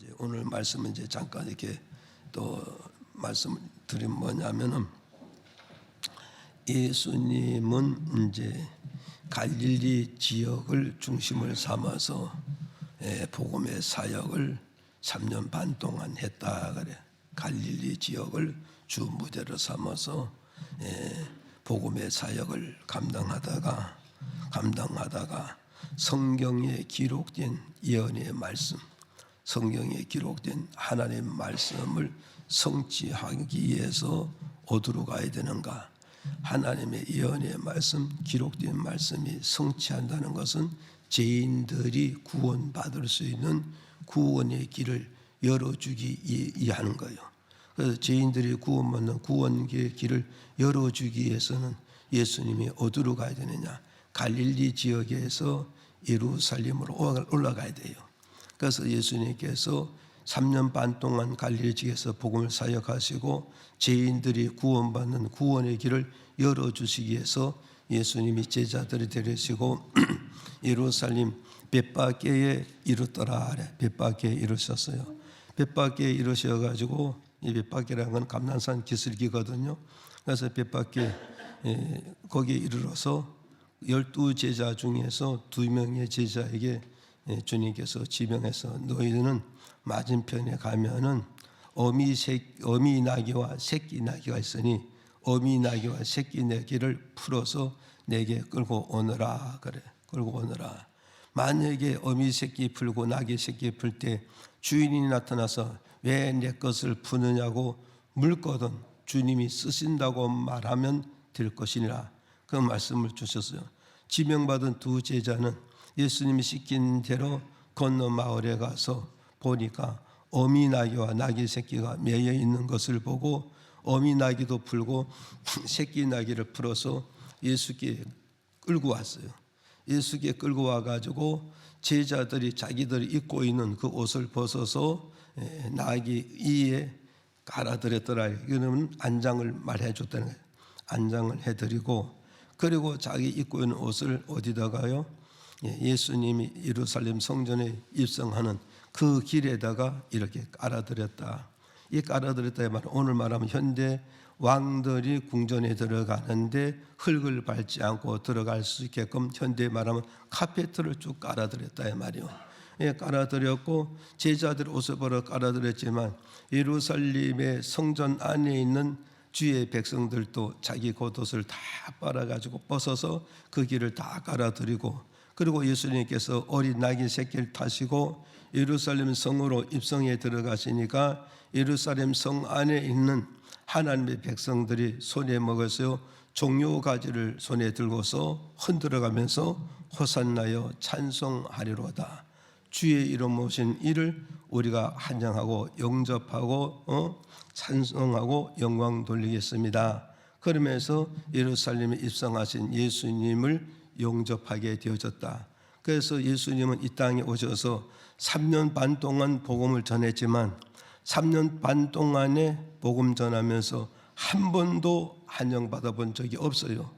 이제 오늘 말씀은 이제 잠깐 이렇게 또 말씀드리면 뭐냐면은 예수님은 이제 갈릴리 지역을 중심을 삼아서 복음의 사역을 3년 반 동안 했다 그래. 갈릴리 지역을 주 무대로 삼아서 복음의 사역을 감당하다가 성경에 기록된 예언의 말씀, 성경에 기록된 하나님의 말씀을 성취하기 위해서 어디로 가야 되는가? 하나님의 예언의 말씀, 기록된 말씀이 성취한다는 것은 죄인들이 구원받을 수 있는 구원의 길을 열어주기 위하는 거예요. 그래서 죄인들이 구원받는 구원의 길을 열어주기 위해서는 예수님이 어디로 가야 되느냐? 갈릴리 지역에서 예루살렘으로 올라가야 돼요. 그래서 예수님께서 3년 반 동안 갈릴리 지역에서 복음을 사역하시고 죄인들이 구원받는 구원의 길을 열어주시기 위해서 예수님이 제자들을 데리시고 예루살렘 벳바게에 이르더라. 벳바게에 이르셨어요. 벳바게에 이르셔가지고 이 벳바게라는 건 감난산 기슭이거든요. 그래서 벳바게 거기에 이르러서 12제자 중에서 2명의 제자에게 주님께서 지명해서 너희는 맞은편에 가면은 어미 나귀와 새끼 나귀가 있으니 어미 나귀와 새끼 나귀를 풀어서 내게 끌고 오너라 그래. 끌고 오너라. 만약에 어미 새끼 풀고 나귀 새끼 풀 때 주인이 나타나서 왜 내 것을 푸느냐고 물거든 주님이 쓰신다고 말하면 될 것이니라. 그 말씀을 주셨어요. 지명받은 2 제자는 예수님이 시킨 대로 건너 마을에 가서 보니까 어미 나귀와 나귀 새끼가 매여 있는 것을 보고 어미 나귀도 풀고 새끼 나귀를 풀어서 예수께 끌고 왔어요. 예수께 끌고 와가지고 제자들이 자기들이 입고 있는 그 옷을 벗어서 나귀 이에 깔아드렸더라. 이거는 안장을 말해줬다는 거예요. 안장을 해드리고 그리고 자기 입고 있는 옷을 어디다가요? 예수님이 예루살렘 성전에 입성하는 그 길에다가 이렇게 깔아드렸다. 이 깔아드렸다의 말은 오늘 말하면 현대 왕들이 궁전에 들어가는데 흙을 밟지 않고 들어갈 수 있게끔 현대 말하면 카페트를 쭉 깔아드렸다의 말이요. 깔아드렸고 제자들 옷을 벌어 깔아드렸지만 예루살렘의 성전 안에 있는 주의 백성들도 자기 겉옷을 다 빨아가지고 벗어서 그 길을 다 깔아드리고 그리고 예수님께서 어린 나귀 새끼를 타시고 예루살렘 성으로 입성해 들어가시니까 예루살렘 성 안에 있는 하나님의 백성들이 손에 먹어서 종려가지를 손에 들고서 흔들어가면서 호산나여 찬송하리로다. 주의 이름 모신 이를 우리가 환영하고 영접하고 찬송하고 영광 돌리겠습니다. 그러면서 예루살렘에 입성하신 예수님을 영접하게 되어졌다. 그래서 예수님은 이 땅에 오셔서 3년 반 동안 복음을 전했지만 3년 반 동안에 복음 전하면서 한 번도 환영받아 본 적이 없어요.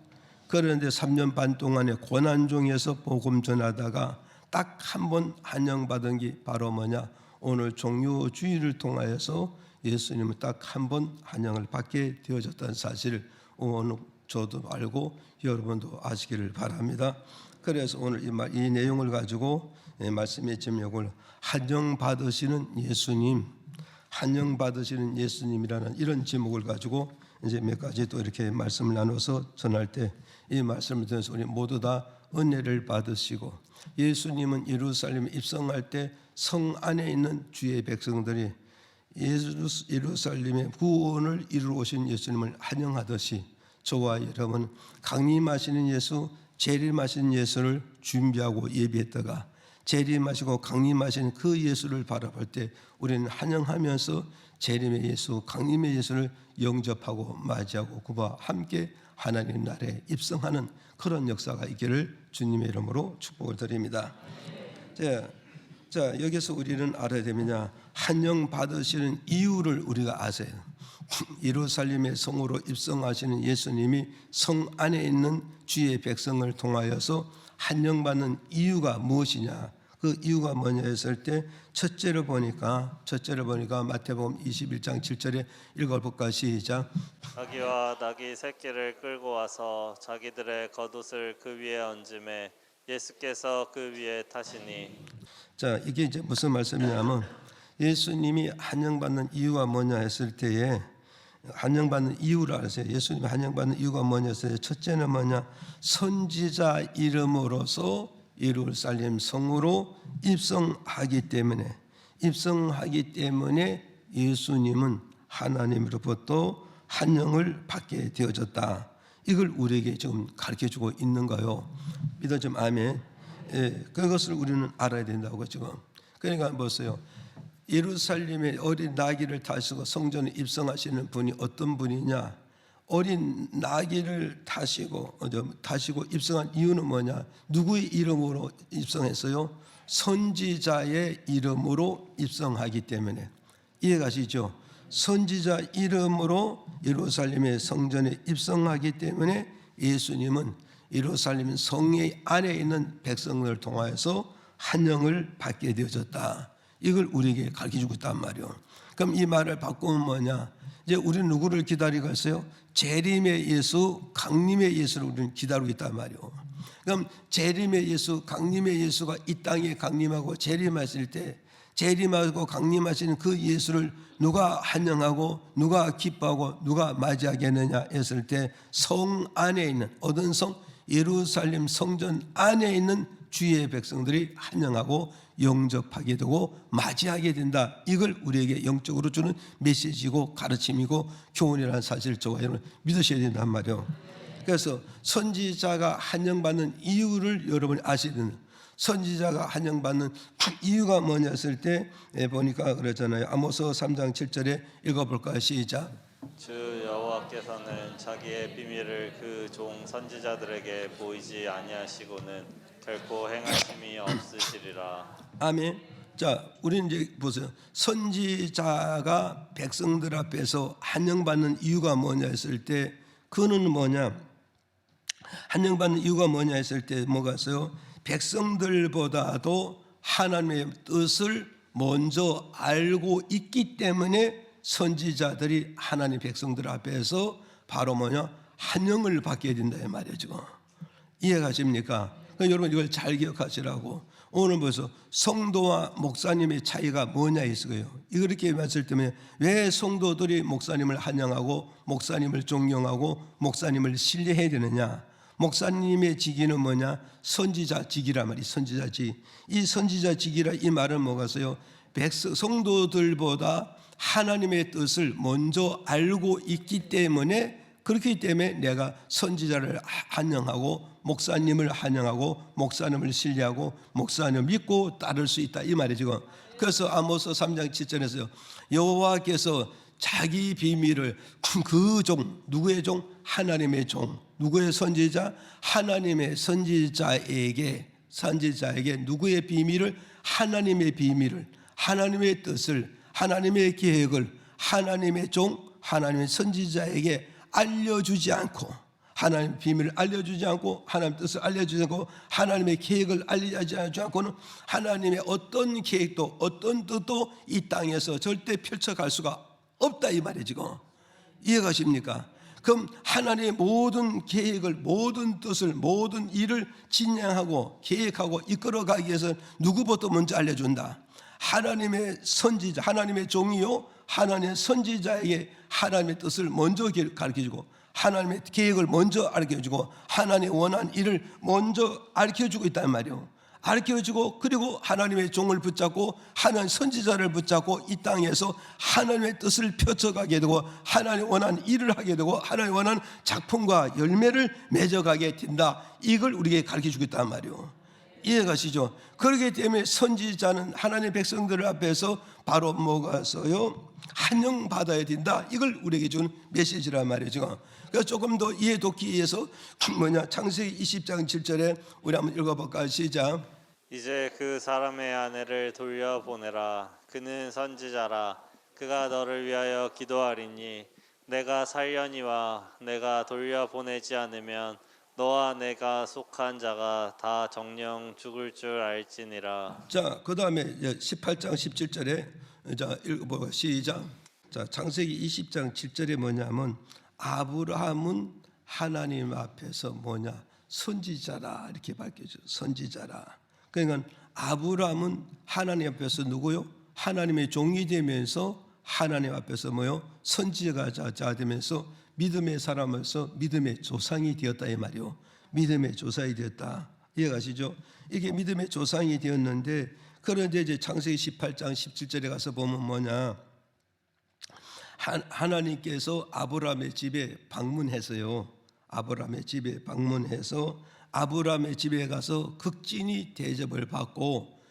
그런데 3년 반 동안의 고난 중에서 복음 전하다가 딱 한 번 환영받은 게 바로 뭐냐? 오늘 종료주의를 통하여서 예수님은 딱 한 번 환영을 받게 되어졌다는 사실을 오늘 저도 알고 여러분도 아시기를 바랍니다. 그래서 오늘 이 내용을 가지고 말씀의 제목을 환영받으시는 예수님, 환영받으시는 예수님이라는 이런 제목을 가지고 이제 몇 가지 또 이렇게 말씀을 나눠서 전할 때 이 말씀을 들어서 우리 모두 다 은혜를 받으시고 예수님은 예루살렘에 입성할 때 성 안에 있는 주의 백성들이 예루살렘의 구원을 이루어 오신 예수님을 환영하듯이 저와 여러분 강림하시는 예수, 재림하시는 예수를 준비하고 예비했다가 재림하시고 강림하시는 그 예수를 바라볼 때 우리는 환영하면서 재림의 예수, 강림의 예수를 영접하고 맞이하고 그와 함께 하나님 나라에 입성하는 그런 역사가 있기를 주님의 이름으로 축복을 드립니다. 자, 여기서 우리는 알아야 되느냐? 환영받으시는 이유를 우리가 아세요. 예루살렘의 성으로 입성하시는 예수님이 성 안에 있는 주의 백성을 통하여서 환영받는 이유가 무엇이냐? 그 이유가 뭐냐 했을 때 첫째로 보니까 마태복음 21장 7절에 읽어볼까 시작. 나귀와 나귀 새끼를 끌고 와서 자기들의 겉옷을 그 위에 얹음에 예수께서 그 위에 타시니. 자, 이게 이제 무슨 말씀이냐면 예수님이 한영받는 이유가 뭐냐 했을 때에 한영받는 이유를 알았어요. 예수님이 한영받는 이유가 뭐냐 했을 때 첫째는 뭐냐, 선지자 이름으로서 예루살렘 성으로 입성하기 때문에 예수님은 하나님으로부터 한영을 받게 되어졌다. 이걸 우리에게 지금 가르쳐주고 있는 거요. 믿어 좀 아멘. 예, 그것을 우리는 알아야 된다고 지금. 그러니까 보세요. 예루살렘에 어린 나귀를 타시고 성전에 입성하시는 분이 어떤 분이냐? 어린 나귀를 타시고 입성한 이유는 뭐냐? 누구의 이름으로 입성했어요? 선지자의 이름으로 입성하기 때문에. 이해가시죠? 선지자 이름으로 예루살렘의 성전에 입성하기 때문에 예수님은 예루살렘 성의 안에 있는 백성들을 통하여서 한영을 받게 되어졌다. 이걸 우리에게 가르쳐주고 있단 말이에요. 그럼 이 말을 바꾸면 뭐냐? 이제 우리는 누구를 기다리고 있어요? 재림의 예수, 강림의 예수를 우리는 기다리고 있단 말이에요. 그럼 재림의 예수, 강림의 예수가 이 땅에 강림하고 재림하실 때 재림하고 강림하시는 그 예수를 누가 환영하고 누가 기뻐하고 누가 맞이하겠느냐 했을 때 성 안에 있는 어떤 성? 예루살렘 성전 안에 있는 주의 백성들이 환영하고 영접하게 되고 맞이하게 된다. 이걸 우리에게 영적으로 주는 메시지고 가르침이고 교훈이라는 사실을 저와 여러분 믿으셔야 된단 말이에요. 그래서 선지자가 환영받는 이유를 여러분이 아셔야 된다. 선지자가 환영받는 이유가 뭐냐 했을 때 보니까 그러잖아요. 아모스 3장 7절에 읽어볼까요? 시작. 주 여호와께서는 자기의 비밀을 그 종 선지자들에게 보이지 아니하시고는 결코 행하심이 없으시리라. 아멘. 자, 우리는 이제 보세요. 선지자가 백성들 앞에서 환영받는 이유가 뭐냐 했을 때 그는 뭐냐? 환영받는 이유가 뭐냐 했을 때 뭐가 있어요? 백성들보다도 하나님의 뜻을 먼저 알고 있기 때문에 선지자들이 하나님 백성들 앞에서 바로 뭐냐? 환영을 받게 된다 이 말이에요. 지금 이해가십니까? 그러니까 여러분 이걸 잘 기억하시라고. 오늘 벌써 성도와 목사님의 차이가 뭐냐 했어요. 이렇게 봤을 때면 왜 성도들이 목사님을 환영하고 목사님을 존경하고 목사님을 신뢰해야 되느냐? 목사님의 직위는 뭐냐? 선지자 직이란 말이 선지자 직. 이 선지자 직이라 이 말은 뭐가서요? 성도들보다 하나님의 뜻을 먼저 알고 있기 때문에 그렇기 때문에 내가 선지자를 환영하고 목사님을 환영하고 목사님을 신뢰하고 목사님을 믿고 따를 수 있다 이 말이죠. 그래서 아모스 3장 7절에서 여호와께서 자기 비밀을 그 종, 누구의 종? 하나님의 종. 누구의 선지자? 하나님의 선지자에게 누구의 비밀을? 하나님의 비밀을, 하나님의 뜻을, 하나님의 계획을 하나님의 종, 하나님의 선지자에게 알려주지 않고, 하나님의 비밀을 알려주지 않고, 하나님의 뜻을 알려주지 않고, 하나님의 계획을 알려주지 않고는 하나님의 어떤 계획도 어떤 뜻도 이 땅에서 절대 펼쳐갈 수가 없다 이 말이에요. 지금 이해가십니까? 그럼 하나님의 모든 계획을, 모든 뜻을, 모든 일을 진행하고 계획하고 이끌어가기 위해서 누구부터 먼저 알려준다? 하나님의 선지자, 하나님의 종이요 하나님의 선지자에게 하나님의 뜻을 먼저 가르쳐주고 하나님의 계획을 먼저 알려주고 하나님의 원하는 일을 먼저 알려주고 있단 말이에요. 알려주고 그리고 하나님의 종을 붙잡고 하나님 선지자를 붙잡고 이 땅에서 하나님의 뜻을 펼쳐가게 되고 하나님 원하는 일을 하게 되고 하나님 원하는 작품과 열매를 맺어가게 된다. 이걸 우리에게 가르쳐주고 있단 말이에요. 이해가시죠? 그렇기 때문에 선지자는 하나님의 백성들 앞에서 바로 뭐가서요? 환영받아야 된다. 이걸 우리에게 준 메시지란 말이죠. 그래서 조금 더 이해 돕기 위해서 창세기 20장 7절에 우리 한번 읽어볼까요? 시작. 이제 그 사람의 아내를 돌려보내라. 그는 선지자라. 그가 너를 위하여 기도하리니 내가 살려니와 내가 돌려보내지 않으면 너와 내가 속한 자가 다 정령 죽을 줄 알지니라. 자, 그 다음에 18장 17절에 자 읽어보고 시작. 자, 창세기 20장 7절에 뭐냐면 아브라함은 하나님 앞에서 뭐냐 선지자라 이렇게 밝혀져. 선지자라. 그러니까 아브라함은 하나님 앞에서 누구요? 하나님의 종이 되면서 하나님 앞에서 뭐요? 선지자가 되면서 믿음의 사람으로서 믿음의 조상이 되었다 이 말이요. 믿음의 조상이 되었다. 이해가시죠? 이게 믿음의 조상이 되었는데 그런데 이제 창세기 18장 17절에 가서 보면 뭐냐? 하나님께서 아브라함의 집에 방문해서요. 아브라함의 집에 방문해서 아브라함의 집에 가서 극진히 대접을 받고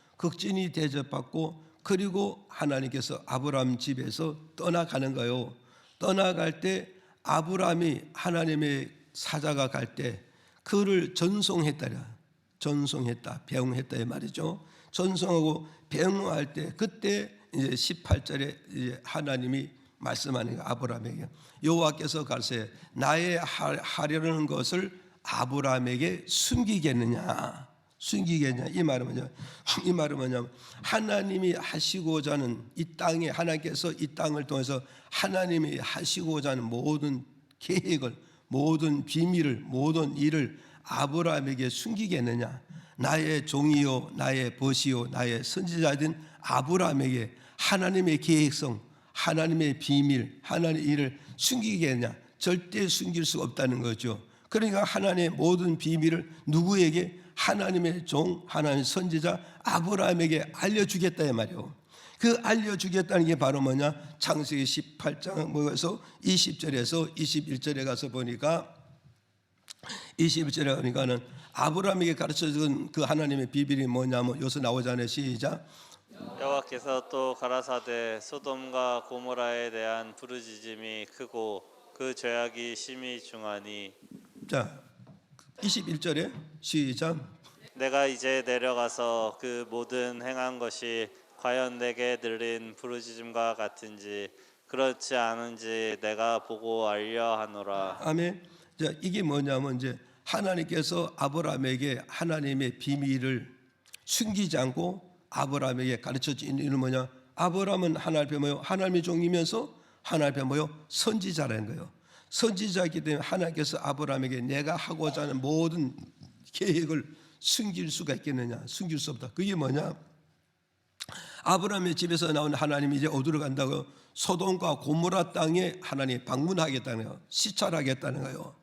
그리고 하나님께서 아브라함 집에서 떠나가는 거예요. 떠나갈 때 아브라함이 하나님의 사자가 갈 때 그를 전송했다, 배웅했다 이 말이죠. 전송하고 배웅할 때 그때 이제 18절에 이제 하나님이 말씀하는 거 아브라함에게 여호와께서 가르쳐 나의 하려는 것을 아브라함에게 숨기겠느냐 이 말은 뭐냐면 하나님이 하시고자 하는 이 땅에 하나님께서 이 땅을 통해서 하나님이 하시고자 하는 모든 계획을 모든 비밀을 모든 일을 아브라함에게 숨기겠느냐. 나의 종이요 나의 벗이요 나의 선지자된 아브라함에게 하나님의 계획성 하나님의 비밀 하나님의 일을 숨기겠느냐. 절대 숨길 수가 없다는 거죠. 그러니까 하나님의 모든 비밀을 누구에게? 하나님의 종 하나님의 선지자 아브라함에게 알려주겠다 이 말이에요. 그 알려주겠다는 게 바로 뭐냐? 창세기 18장 뭐에서 20절에서 21절에 가서 보니까 21절에 가니까는 아브라함에게 가르쳐준 그 하나님의 비밀이 뭐냐면 여기서 나오잖아요. 시작. 여호와께서 또 가라사대 소돔과 고모라에 대한 부르짖음이 크고 그 죄악이 심히 중하니. 자 21절에 시작. 내가 이제 내려가서 그 모든 행한 것이 과연 내게 들린 부르짖음과 같은지 그렇지 않은지 내가 보고 알려 하노라. 아멘. 자 이게 뭐냐면 이제 하나님께서 아브라함에게 하나님의 비밀을 숨기지 않고 아브라함에게 가르쳐준 이유는 뭐냐? 아브라함은 하나님 앞에 뭐요? 하나님의 종이면서 하나님 앞에 뭐요? 선지자라는 거예요. 선지자이기 때문에 하나님께서 아브라함에게 내가 하고자 하는 모든 계획을 숨길 수가 있겠느냐? 숨길 수 없다. 그게 뭐냐? 아브라함의 집에서 나온 하나님이 이제 어디로 간다고? 소돔과 고모라 땅에 하나님이 방문하겠다는 거예요. 시찰하겠다는 거예요.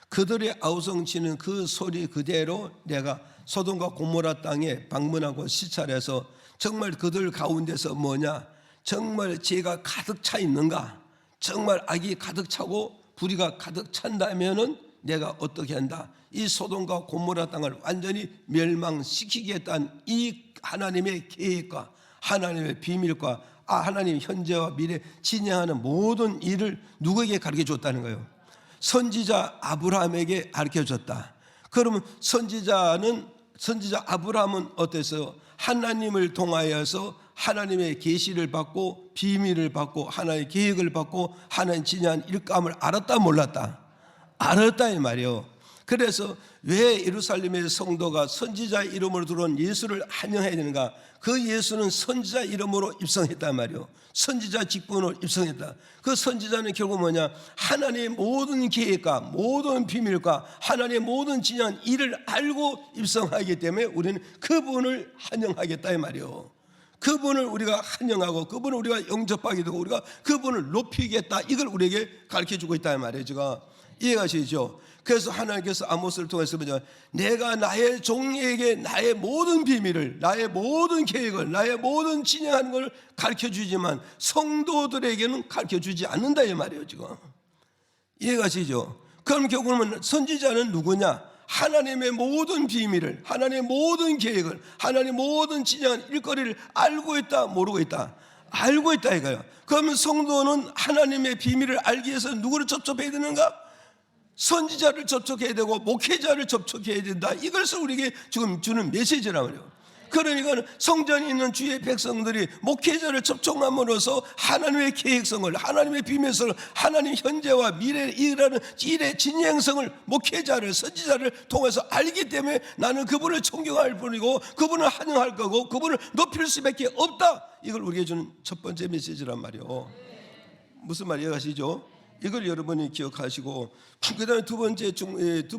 그들의 아우성치는 그 소리 그대로 내가 소돔과 고모라 땅에 방문하고 시찰해서 정말 그들 가운데서 뭐냐? 정말 죄가 가득 차 있는가? 정말 악이 가득 차고 불의가 가득 찬다면은 내가 어떻게 한다? 이 소돔과 고모라 땅을 완전히 멸망시키겠다는 이 하나님의 계획과 하나님의 비밀과 하나님 현재와 미래 진행하는 모든 일을 누구에게 가르쳐 줬다는 거예요? 선지자 아브라함에게 가르쳐 줬다. 그러면 선지자 아브라함은 어땠어요? 하나님을 통하여서 하나님의 계시를 받고 비밀을 받고 하나님의 계획을 받고 하나님 진행한 일감을 알았다 몰랐다? 알았다 이 말이에요. 그래서 왜 예루살렘의 성도가 선지자 이름으로 들어온 예수를 환영해야 되는가? 그 예수는 선지자 이름으로 입성했단 말이에요. 선지자 직분으로 입성했다. 그 선지자는 결국 뭐냐? 하나님의 모든 계획과 모든 비밀과 하나님의 모든 진행한 일을 알고 입성하기 때문에 우리는 그분을 환영하겠다 이 말이에요. 그분을 우리가 환영하고 그분을 우리가 영접하게 되고 우리가 그분을 높이겠다 이걸 우리에게 가르쳐주고 있다 이 말이에요. 제가 이해가시죠? 그래서 하나님께서 아모스를 통해서 뭐냐? 내가 나의 종에게 나의 모든 비밀을 나의 모든 계획을 나의 모든 진행하는 걸 가르쳐주지만 성도들에게는 가르쳐주지 않는다 이 말이에요. 지금 이해가시죠? 그럼 결국은 선지자는 누구냐? 하나님의 모든 비밀을 하나님의 모든 계획을 하나님의 모든 진행한 일거리를 알고 있다 모르고 있다? 알고 있다 이거예요. 그러면 성도는 하나님의 비밀을 알기 위해서 누구를 접촉해야 되는가? 선지자를 접촉해야 되고 목회자를 접촉해야 된다. 이것을 우리에게 지금 주는 메시지란 말이에요. 그러니까 성전에 있는 주의 백성들이 목회자를 접촉함으로써 하나님의 계획성을, 하나님의 비밀성을, 하나님 현재와 미래에 일하는 일의 진행성을 목회자를, 선지자를 통해서 알기 때문에 나는 그분을 존경할 뿐이고 그분을 환영할 거고 그분을 높일 수밖에 없다. 이걸 우리에게 주는 첫 번째 메시지란 말이에요. 무슨 말 이해가시죠? 이걸 여러분이 기억하시고, 그 다음에 두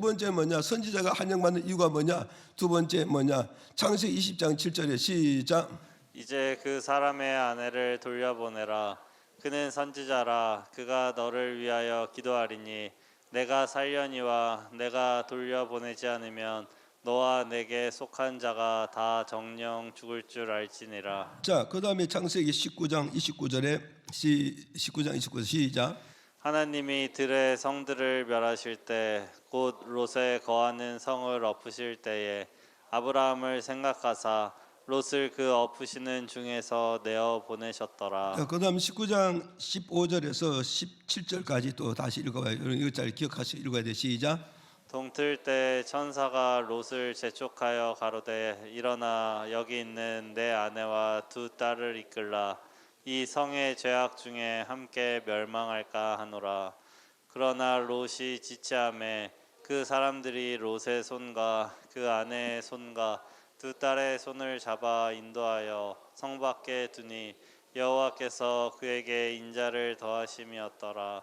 번째 뭐냐? 선지자가 환영받는 이유가 뭐냐? 두 번째 뭐냐? 창세기 20장 7절에 시작. 이제 그 사람의 아내를 돌려보내라. 그는 선지자라. 그가 너를 위하여 기도하리니 내가 살려니와 내가 돌려보내지 않으면 너와 내게 속한 자가 다 정령 죽을 줄 알지니라. 자, 그 다음에 창세기 19장 29절에 19장 29절 시작. 하나님이 들의 성들을 멸하실 때 곧 롯에 거하는 성을 엎으실 때에 아브라함을 생각하사 롯을 그 엎으시는 중에서 내어 보내셨더라. 자, 그 다음 19장 15절에서 17절까지 또 다시 읽어봐요. 이거 잘 기억하시고 읽어야 돼. 시작. 동틀 때 천사가 롯을 재촉하여 가로되 일어나 여기 있는 내 아내와 두 딸을 이끌라. 이 성의 죄악 중에 함께 멸망할까 하노라. 그러나 롯이 지체하매 그 사람들이 롯의 손과 그 아내의 손과 두 딸의 손을 잡아 인도하여 성 밖에 두니 여호와께서 그에게 인자를 더하심이었더라.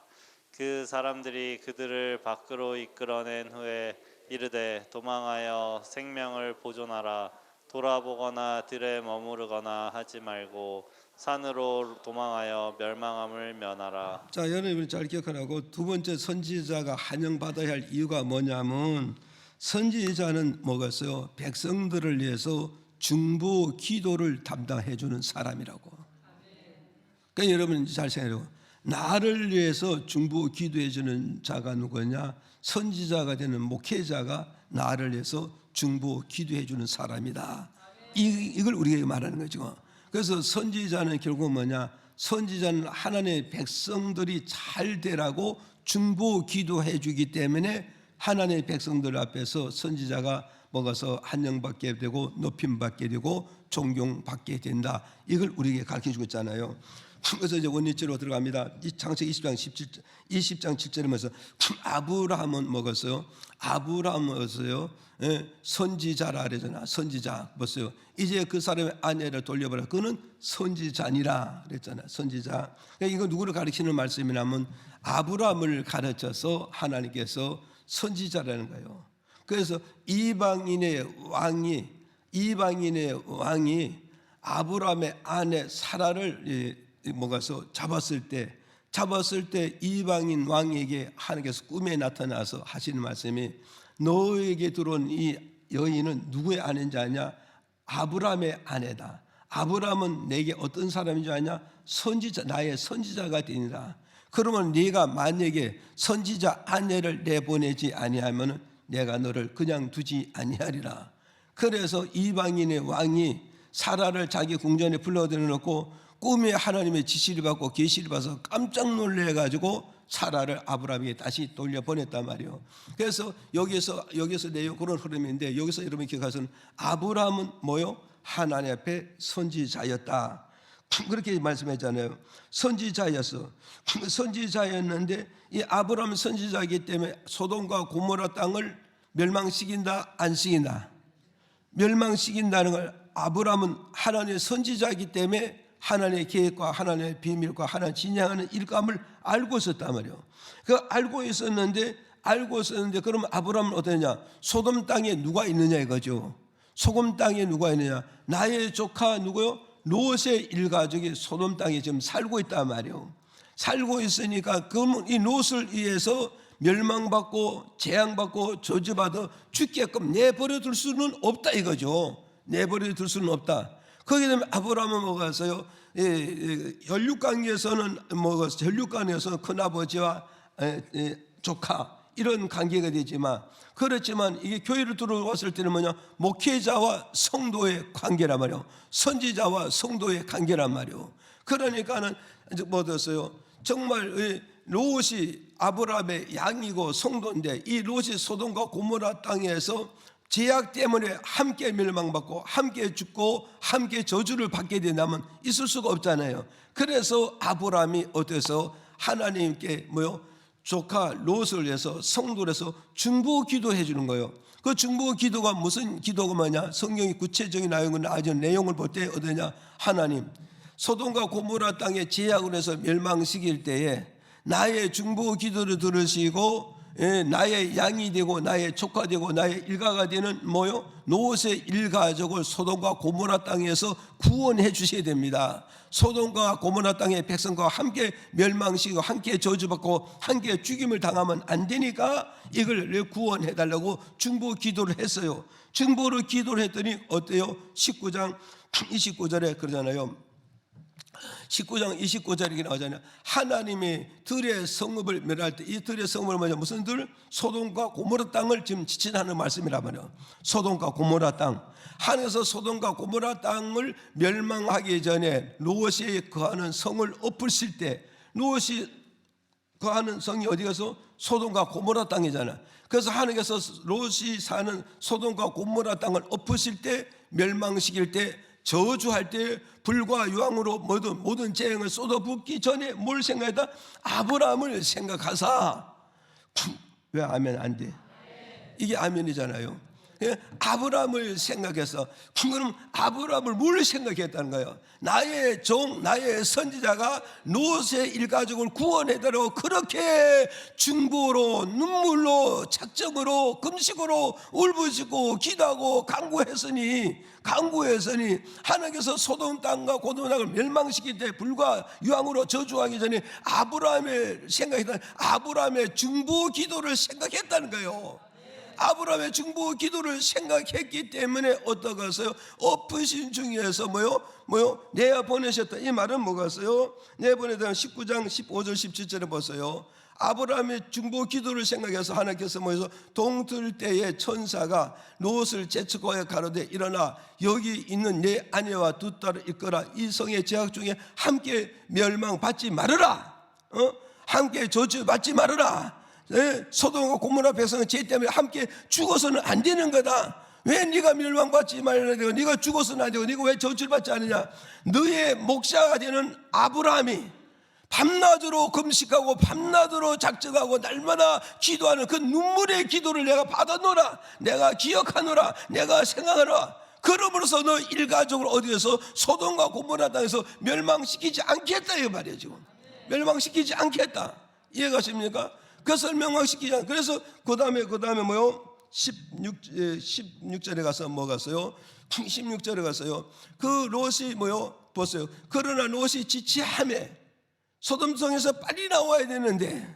그 사람들이 그들을 밖으로 이끌어낸 후에 이르되 도망하여 생명을 보존하라. 돌아보거나 들에 머무르거나 하지 말고 산으로 도망하여 멸망함을 면하라. 자, 여러분이 잘 기억하라고. 두 번째 선지자가 환영받아야 할 이유가 뭐냐면, 선지자는 뭐겠어요? 백성들을 위해서 중보 기도를 담당해 주는 사람이라고. 그러니까 여러분 잘 생각해요. 나를 위해서 중보 기도해 주는 자가 누구냐? 선지자가 되는 목회자가 나를 위해서 중보 기도해 주는 사람이다. 이걸 우리에게 말하는 거죠. 그래서 선지자는 결국 뭐냐? 선지자는 하나님의 백성들이 잘 되라고 중보 기도해 주기 때문에 하나님의 백성들 앞에서 선지자가 먹어서 환영받게 되고 높임받게 되고 존경받게 된다. 이걸 우리에게 가르쳐 주고 있잖아요. 그래서 이제 원리체로 들어갑니다. 이 창세기 20장 7절이면서 아브라함은 먹었어요. 아브라함은 먹었어요. 선지자라 그러잖아. 선지자 봤어요. 이제 그 사람의 아내를 돌려보라. 그는 선지자니라 그랬잖아. 선지자. 그러니까 이거 누구를 가르치는 말씀이냐면 아브라함을 가르쳐서 하나님께서 선지자라는 거예요. 그래서 이방인의 왕이 아브라함의 아내 사라를 먹어서 잡았을 때 이방인 왕에게 하나님께서 꿈에 나타나서 하시는 말씀이 너에게 들어온 이 여인은 누구의 아내인지 아냐? 아브라함의 아내다. 아브라함은 내게 어떤 사람인지 아냐? 선지자, 나의 선지자가 되니라. 그러면 네가 만약에 선지자 아내를 내보내지 아니하면 내가 너를 그냥 두지 아니하리라. 그래서 이방인의 왕이 사라를 자기 궁전에 불러들여 놓고 꿈에 하나님의 지시를 받고 계시를 받아서 깜짝 놀래가지고 사라를 아브라함에게 다시 돌려보냈단 말이에요. 그래서 여기서 내용 그런 흐름인데, 여기서 여러분이 기억하시는 아브라함은 뭐요? 하나님 앞에 선지자였다. 그렇게 말씀했잖아요. 선지자였는데 이 아브라함은 선지자이기 때문에 소돔과 고모라 땅을 멸망시킨다 안 시킨다? 멸망시킨다는 걸 아브라함은 하나님의 선지자이기 때문에 하나님의 계획과 하나님의 비밀과 하나님 진행하는 일감을 알고 있었단 말이에요. 그 알고 있었는데 그러면 아브라함은 어떠냐? 소돔 땅에 누가 있느냐 이거죠. 소돔 땅에 누가 있느냐? 나의 조카 누구요? 롯의 일가족이 소돔 땅에 지금 살고 있단 말이에요. 살고 있으니까 그러면 이 롯을 위해서 멸망받고 재앙받고 저주받아 죽게끔 내버려 둘 수는 없다 이거죠. 내버려 둘 수는 없다. 거기에 되면 아브라함은 뭐가 있어요? 혈육관계에서는 혈육관에서 큰아버지와 조카 이런 관계가 되지만, 그렇지만 이게 교회를 들어왔을 때는 뭐냐? 목회자와 성도의 관계란 말이에요. 선지자와 성도의 관계란 말이에요. 그러니까는 뭐 됐어요? 정말 롯이 아브라함의 양이고 성도인데 이 롯이 소돔과 고모라 땅에서 죄악 때문에 함께 멸망받고 함께 죽고 함께 저주를 받게 된다면 있을 수가 없잖아요. 그래서 아브라함이 어때서 하나님께 조카 롯을 위해서 성도를 해서 중보 기도해 주는 거예요. 그 중보 기도가 무슨 기도가 뭐냐? 성경이 구체적인 내용을 볼 때 어떠냐? 하나님, 소돔과 고모라 땅에 죄악으로 해서 멸망시킬 때에 나의 중보 기도를 들으시고 나의 양이 되고 나의 조카 되고 나의 일가가 되는 롯의 일가족을 소돔과 고모라 땅에서 구원해 주셔야 됩니다. 소돔과 고모라 땅의 백성과 함께 멸망시키고 함께 저주받고 함께 죽임을 당하면 안 되니까 이걸 구원해 달라고 중보 기도를 했어요. 중보를 기도를 했더니 어때요? 19장 29절에 그러잖아요. 19장 29절에 이렇게 나오잖아요. 하나님이 들의 성읍을 멸할 때 이 들의 성읍을 뭐냐? 무슨 들? 소돔과 고모라 땅을 지금 지칭하는 말씀이란 말이에요. 소돔과 고모라 땅. 하늘에서 소돔과 고모라 땅을 멸망하기 전에 롯이 거하는 성을 엎으실 때, 롯이 거하는 성이 어디 가서 소돔과 고모라 땅이잖아. 그래서 하나님께서 롯이 사는 소돔과 고모라 땅을 엎으실 때, 멸망시킬 때, 저주할 때 불과 유황으로 모든 재앙을 쏟아붓기 전에 뭘 생각했다? 아브라함을 생각하사. 왜 아멘 안 돼? 이게 아멘이잖아요. 아브라함을 생각해서, 그럼 아브라함을 뭘 생각했다는 거예요? 나의 종, 나의 선지자가 롯의 일가족을 구원해달라고 그렇게 중보로, 눈물로, 작정으로, 금식으로 울부짖고 기도하고 강구했으니 하나님께서 소돔 땅과 고돔 땅을 멸망시킬 때 불과 유황으로 저주하기 전에 아브라함의 생각했던 아브라함의 중보 기도를 생각했다는 거예요. 아브라함의 중보 기도를 생각했기 때문에 어떠겠어요? 엎으신 중에서 내가 보내셨다. 이 말은 뭐겠어요? 내가 보내던 19장 15절 17절에 보세요. 아브라함의 중보 기도를 생각해서 하나님께서 동틀 때에 천사가 롯을 제치고 가로되 일어나 여기 있는 내 아내와 두 딸을 이끌어 이 성의 죄악 중에 함께 멸망받지 말으라. 함께 저주받지 말으라. 소돔과 고모라 백성은 죄 때문에 함께 죽어서는 안 되는 거다. 왜 네가 멸망받지 말아야 되고 네가 죽어서는 안 되고 네가 왜 저주를 받지 않느냐? 너의 목자가 되는 아브라함이 밤낮으로 금식하고 밤낮으로 작정하고 날마다 기도하는 그 눈물의 기도를 내가 받아노라. 내가 기억하노라. 내가 생각하노라. 그러므로서 너 일가족을 어디에서 소돔과 고모라 땅에서 멸망시키지 않겠다 이 말이에요. 지금 멸망시키지 않겠다. 이해가십니까? 그래서 멸망시키지 않. 그래서 그 다음에 16절에 가서 뭐 갔어요? 16절에 갔어요. 그 롯이 보세요. 그러나 롯이 지체하며 소돔성에서 빨리 나와야 되는데,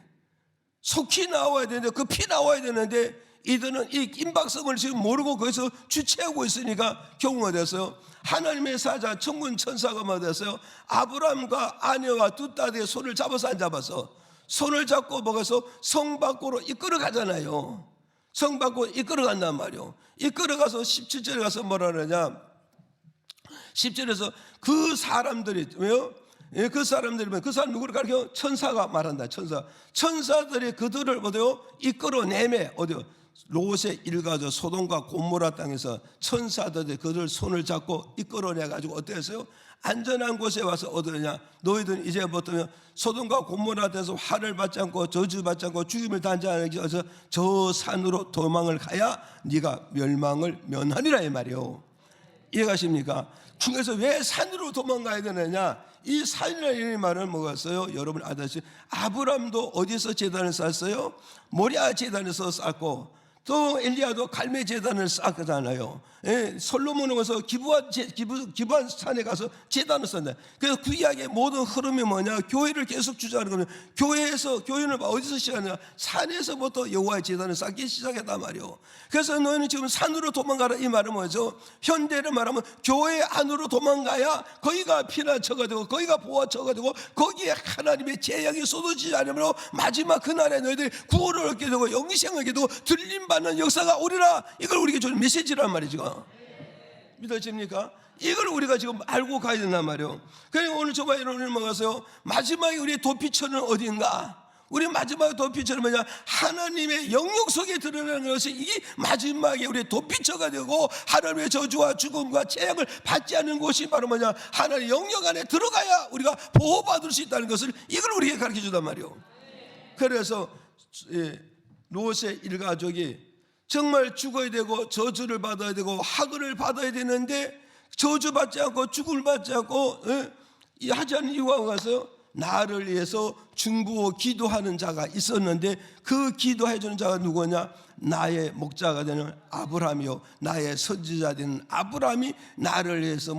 속히 나와야 되는데, 그 피 나와야 되는데, 이들은 이 임박성을 지금 모르고 거기서 주체하고 있으니까 경우가 됐어요. 하나님의 사자 천군 천사가 뭐 됐어요? 아브라함과 아내와 두 딸의 손을 잡아서 안 잡아서 손을 잡고 먹어서 성 밖으로 이끌어 가잖아요. 성 밖으로 이끌어 간단 말이에요. 이끌어 가서 17절에 가서 뭐라 그러냐? 10절에서 그 사람들이 왜요? 그 사람들이 그 사람 누구를 가르쳐? 천사가 말한다. 천사들이 그들을 어디요? 이끌어내매 어디요? 롯의 일가족 소돔과 고모라 땅에서 천사들이 그들 손을 잡고 이끌어내 가지고 어땠어요? 안전한 곳에 와서 어디냐? 너희들은 이제부터 소돔과 고모라 땅에서 화를 받지 않고 저주받지 않고 죽임을 당하지 않기 위해서 저 산으로 도망을 가야 네가 멸망을 면하리라 이 말이에요. 이해가십니까? 그래서 왜 산으로 도망가야 되느냐? 이 산이라는 말은 뭐겠어요? 여러분 아다시 아브람도 어디서 제단을 쌓았어요? 모리아 제단에서 쌓고 또 엘리야도 갈멜 제단을 쌓았잖아요. 솔로몬은 가서 기브안 산에 가서 제단을 쌓는다. 그래서 구약의 모든 흐름이 뭐냐? 교회를 계속 주장하는 거는 교회는 어디서 시작하냐? 산에서부터 여호와의 제단을 쌓기 시작했단 말이에요. 그래서 너희는 지금 산으로 도망가라 이 말은 뭐죠? 현대를 말하면 교회 안으로 도망가야 거기가 피난처가 되고 거기가 보호처가 되고 거기에 하나님의 재앙이 쏟아지지 않으므로 마지막 그날에 너희들이 구원을 얻게 되고 영생을 얻게 되고 들림받는 역사가 오리라. 이걸 우리에게 주는 메시지란 말이죠. 믿어집니까? 이걸 우리가 지금 알고 가야 된단 말이에요. 그러니까 오늘 저와 여러분을 먹어서요, 마지막에 우리의 도피처는 어딘가? 우리 마지막 도피처는 뭐냐? 하나님의 영역 속에 드러나는 것이 이게 마지막에 우리의 도피처가 되고 하나님의 저주와 죽음과 재앙을 받지 않는 곳이 바로 뭐냐? 하나님의 영역 안에 들어가야 우리가 보호받을 수 있다는 것을 이걸 우리에게 가르쳐 주단 말이에요. 그래서 롯의 일가족이 정말 죽어야 되고 저주를 받아야 되고 학을 받아야 되는데 저주받지 않고 죽음을 받지 않고 하지 않는 이유가 뭐가서요? 나를 위해서 중보하고 기도하는 자가 있었는데 그 기도해 주는 자가 누구냐? 나의 목자가 되는 아브라함이요, 나의 선지자 되는 아브라함이 나를 위해서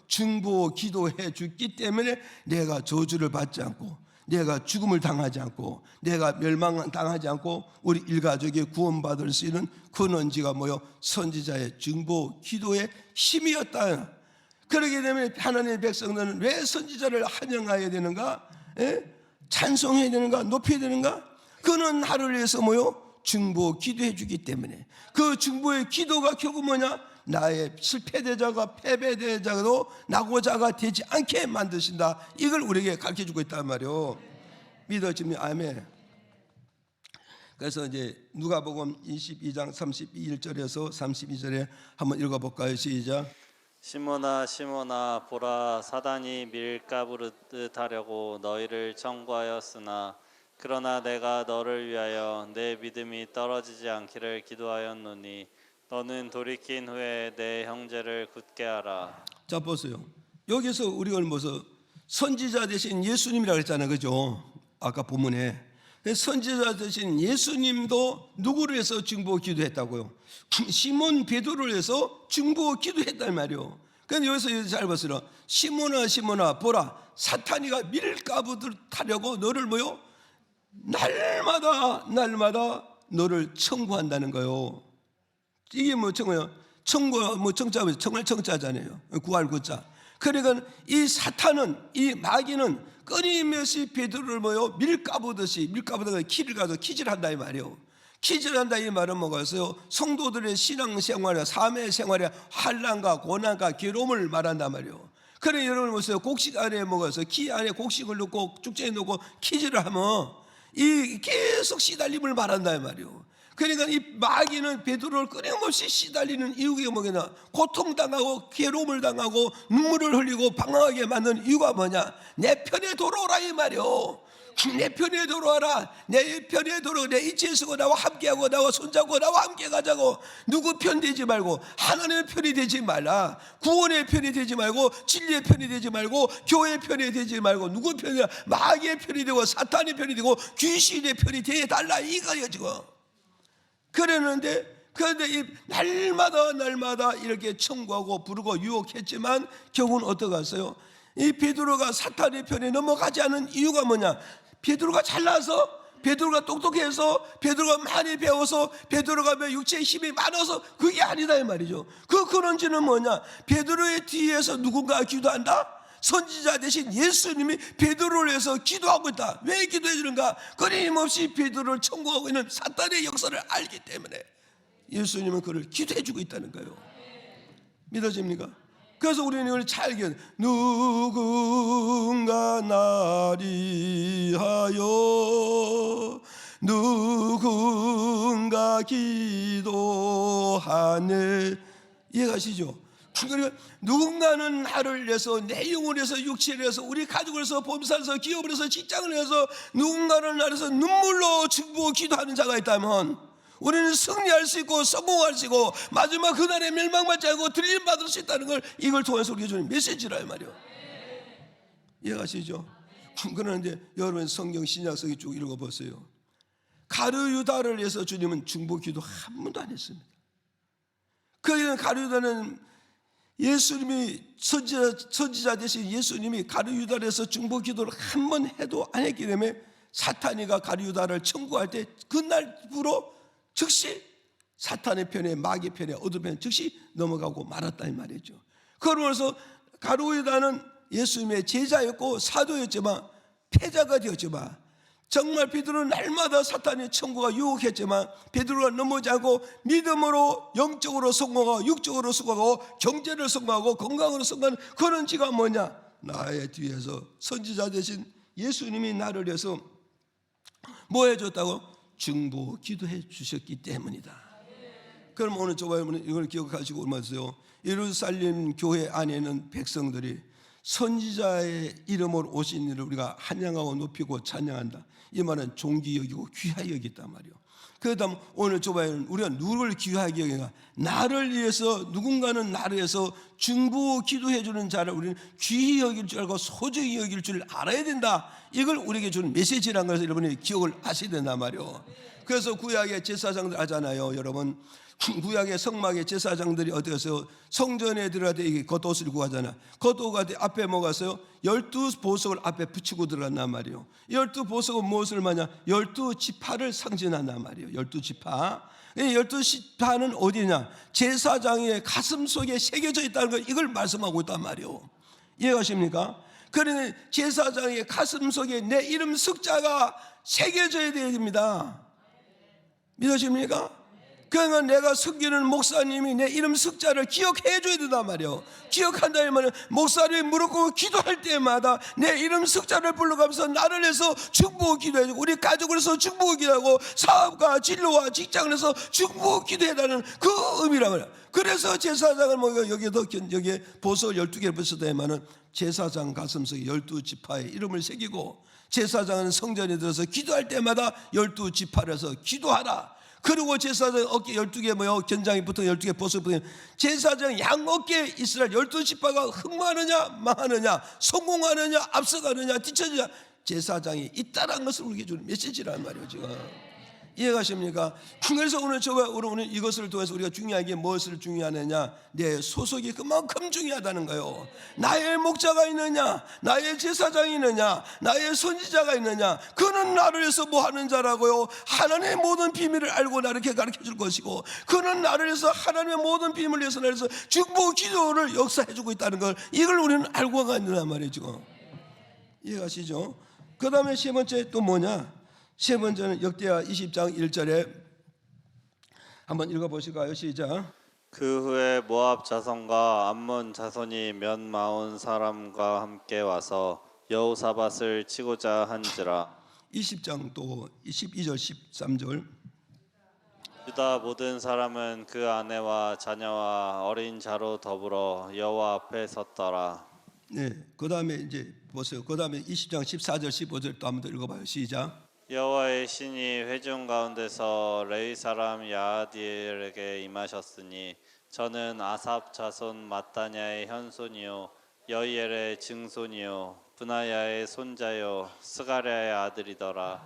중보하고 기도해 주기 때문에 내가 저주를 받지 않고 내가 죽음을 당하지 않고 내가 멸망당하지 않고 우리 일가족이 구원받을 수 있는 근원지가 선지자의 중보 기도의 힘이었다. 그러게 되면 하나님의 백성들은 왜 선지자를 환영해야 되는가? 찬송해야 되는가? 높여야 되는가? 그는 나를 위해서 중보 기도해 주기 때문에 그 중보의 기도가 결국 나의 실패되자가 패배되자도 낙오자가 되지 않게 만드신다. 이걸 우리에게 가르쳐 주고 있단 말이요. 믿어집니까? 아멘. 그래서 이제 누가복음 22장 31절에서 32절에 한번 읽어볼까요? 시작. 시몬아 시몬아 보라 사단이 밀가부르듯 하려고 너희를 청구하였으나 그러나 내가 너를 위하여 내 믿음이 떨어지지 않기를 기도하였노니 너는 돌이킨 후에 내 형제를 굳게 하라. 자 보세요. 여기서 우리가 무슨 선지자 되신 예수님이라고 했잖아요, 그죠? 아까 본문에 선지자 되신 예수님도 누구를 해서 중보 기도했다고요? 시몬 베드로를 해서 중보 기도했단 말이에요. 그런데 여기서 잘 보세요. 시몬아 시몬아 보라 사탄이가 밀가부듯 하려고 너를 날마다 너를 청구한다는 거예요. 이게 청구요? 청구 청자 정말 청자잖아요. 구할 구자. 그러니까 이 사탄은 이 마귀는 끊임없이 베드로를 밀가부듯이 키를 가서 키질한다 이 말이에요. 키질한다 이 말은 뭐겠어요? 성도들의 신앙생활과 삶의 생활에 환난과 고난과 괴로움을 말한단 말이에요. 그래 여러분 보세요. 곡식 안에 뭐겠어요? 키 안에 곡식을 넣고 쭉쟁이 넣고 키질을 하면 이 계속 시달림을 말한다 이 말이에요. 그러니까 이 마귀는 베드로를 끊임없이 시달리는 이유가 뭐겠나? 고통당하고 괴로움을 당하고 눈물을 흘리고 방황하게 만든 이유가 뭐냐? 내 편에 돌아오라 이 말이요. 내 편에 돌아와라. 내 편에 돌아와. 내 이치에 서고 나와 함께하고 나와 손잡고 나와 함께 가자고. 누구 편 되지 말고 하나님의 편이 되지 말라. 구원의 편이 되지 말고 진리의 편이 되지 말고 교회의 편이 되지 말고 누구 편이야? 마귀의 편이 되고 사탄의 편이 되고 귀신의 편이 되어 달라 이거예요 지금. 그런데 이 날마다 이렇게 청구하고 부르고 유혹했지만 결국은 어떻게 갔어요? 이 베드로가 사탄의 편에 넘어가지 않은 이유가 뭐냐? 베드로가 잘나서, 베드로가 똑똑해서, 베드로가 많이 배워서, 베드로가 육체의 힘이 많아서 그게 아니다 이 말이죠. 그 근원지는 뭐냐? 베드로의 뒤에서 누군가 기도한다? 선지자 대신 예수님이 베드로를 위해서 기도하고 있다. 왜 기도해 주는가? 끊임없이 베드로를 청구하고 있는 사탄의 역사를 알기 때문에 예수님은 그를 기도해 주고 있다는 거예요. 믿어집니까? 그래서 우리는 이걸 잘 기억해요. 누군가 나리 하여 누군가 기도하네. 이해가시죠? 그러니까 누군가는 나를 위해서 내 영혼을 위해서 육체를 위해서 우리 가족을 위해서 범사를 위해서 기업을 위해서 직장을 위해서 누군가는 나를 위해서 눈물로 중보하고 기도하는 자가 있다면 우리는 승리할 수 있고 성공할 수 있고 마지막 그날에 멸망받지 않고 들림받을 수 있다는 걸 이걸 통해서 우리가 주는 메시지라 말이에요. 이해가시죠? 그런데 여러분 성경 신약성에 쭉 읽어보세요. 가룟 유다를 위해서 주님은 중보 기도 한 번도 안 했습니다. 그러니까 가룟 유다는 예수님이 선지자 대신 예수님이 가룟 유다를 해서 중보 기도를 한 번 해도 안 했기 때문에 사탄이가 가룟 유다를 청구할 때 그날부로 즉시 사탄의 편에 마귀 편에 어둠 편에 즉시 넘어가고 말았다 이 말이죠. 그러면서 가룟 유다는 예수님의 제자였고 사도였지만 패자가 되었지만 정말 베드로는 날마다 사탄의 청구가 유혹했지만 베드로가 넘어지 않고 믿음으로 영적으로 성공하고 육적으로 성공하고 경제를 성공하고 건강으로 성공하는 그런 지가 뭐냐? 나의 뒤에서 선지자 대신 예수님이 나를 위해서 뭐 해줬다고? 중보 기도해 주셨기 때문이다. 그럼 오늘 저와는 이걸 기억하시고 말씀하세요. 예루살렘 교회 안에는 백성들이 선지자의 이름으로 오신 이를 우리가 찬양하고 높이고 찬양한다. 이 말은 존귀 여기고 귀하게 여겼단 말이요. 그다음 오늘 저와는 우리가 누구를 귀하게 여기가? 나를 위해서, 누군가는 나를 위해서 중보 기도해 주는 자를 우리는 귀히 여길 줄 알고 소중히 여길 줄 알아야 된다. 이걸 우리에게 주는 메시지라는 것을 여러분이 기억을 하셔야 된단 말이요. 그래서 구약의 제사장들 하잖아요, 여러분. 구약의 성막의 제사장들이 어디서 성전에 들어갈 때 겉옷을 구하잖아. 겉옷가 앞에 뭐가 있어요? 12보석을 앞에 붙이고 들어간단 말이에요. 12보석은 무엇을 말하냐? 12지파를 상징한단 말이에요. 12지파. 12지파는 어디냐? 제사장의 가슴 속에 새겨져 있다는 걸, 이걸 말씀하고 있단 말이에요. 이해가십니까? 그러니 제사장의 가슴 속에 내 이름 숫자가 새겨져야 됩니다. 믿으십니까? 그러니까 내가 섬기는 목사님이 내 이름 숫자를 기억해 줘야 된단 말이에요. 기억한다는 말은 목사님이 무릎 꿇고 기도할 때마다 내 이름 숫자를 불러가면서 나를 위해서 중보 기도해주고, 우리 가족을 위해서 중보 기도하고, 사업과 진로와 직장을 위해서 중보 기도해달라는 그 의미란 말이에요. 그래서 제사장을 뭐 여기에 보석 12개를 붙였다면은 제사장 가슴속에 12지파의 이름을 새기고, 제사장은 성전에 들어서 기도할 때마다 12지파를 해서 기도하라. 그리고 제사장 어깨 12개 견장이 붙은 12개 보석이 붙은, 제사장 양 어깨에 이스라엘 12지파가 흥망하느냐 망하느냐, 성공하느냐 앞서가느냐 뒤처지냐, 제사장이 있다라는 것을 우리에게 주는 메시지라는 말이에요 지금. 이해가십니까? 그래서 오늘 이것을 통해서 우리가 중요한 게 무엇을 중요하느냐? 내 소속이 그만큼 중요하다는 거예요. 나의 목자가 있느냐, 나의 제사장이 있느냐, 나의 선지자가 있느냐, 그는 나를 위해서 뭐 하는 자라고요? 하나님의 모든 비밀을 알고 나를 이렇게 가르쳐 줄 것이고, 그는 나를 위해서 하나님의 모든 비밀을 위해서 나를 위해서 중보 기도를 역사해 주고 있다는 걸, 이걸 우리는 알고 가는 말이에요 지금. 이해가시죠? 그 다음에 세 번째 또 뭐냐? 세 번째는 역대하 20장 1절에 한번 읽어보실까요? 시작. 그 후에 모압 자손과 암몬 자손이 몇 마흔 사람과 함께 와서 여호사밧을 치고자 한지라. 20장 또 22절 13절. 유다 모든 사람은 그 아내와 자녀와 어린 자로 더불어 여호와 앞에 섰더라. 네, 그 다음에 이제 보세요. 그 다음에 20장 14절 15절 또 한번 더 읽어봐요. 시작. 여호와의 신이 회중 가운데서 레위 사람 야하디엘에게 임하셨으니 저는 아삽 자손 마따냐의 현손이요 여이엘의 증손이요 브나야의 손자요 스가랴의 아들이더라.